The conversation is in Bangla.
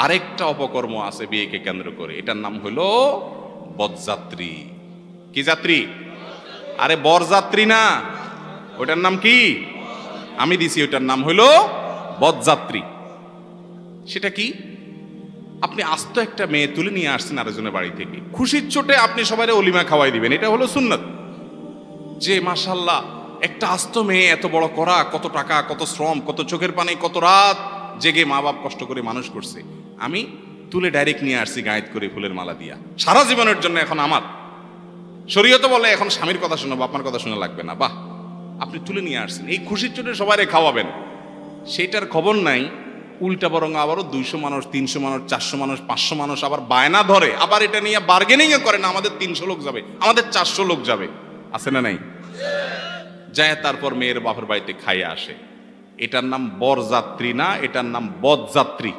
আরেকটা অপকর্ম আছে বিয়েকে কেন্দ্র করে, এটার নাম হলো বরযাত্রী। কি যাত্রী? আরে বরযাত্রী না, ওটার নাম কি? আমি দিছি, ওটার নাম হলো বরযাত্রী। সেটা কি? আপনি আস্ত একটা মেয়ে তুলে নিয়ে আসছেন আরেকজনের বাড়ি থেকে, খুশির চোটে আপনি সবাই অলিমা খাওয়াই দিবেন, এটা হলো সুন্নাত। যে মাশাআল্লাহ একটা আস্ত মেয়ে, এত বড় করা, কত টাকা, কত শ্রম, কত চোখের পানি, কত রাত জেগে মা বাপ কষ্ট করে মানুষ করছে, আমি তুলে ডাইরেক্ট নিয়ে আসছি গায়েত করে ফুলের মালা দিয়া, সারা জীবনের জন্য এখন আমার। শরীয়ত বলে এখন স্বামীর কথা শোনাবো, আপনার কথা শোনা লাগবে না। বাহ, আপনি তুলে নিয়ে আসছেন, এই খুশির চোটে সবাই খাওয়াবেন, সেইটার খবর নাই। উল্টা বরং আবারও 200 মানুষ, 300 মানুষ, 400 মানুষ, 500 মানুষ আবার বায়না ধরে, আবার এটা নিয়ে বার্গেনিং করে না, আমাদের 300 লোক যাবে, আমাদের 400 লোক যাবে, আছে না নাই? যায় তারপর মেয়ের বাপের বাড়িতে খাইয়ে আসে। এটার নাম বরযাত্রী না, এটার নাম বদযাত্রী।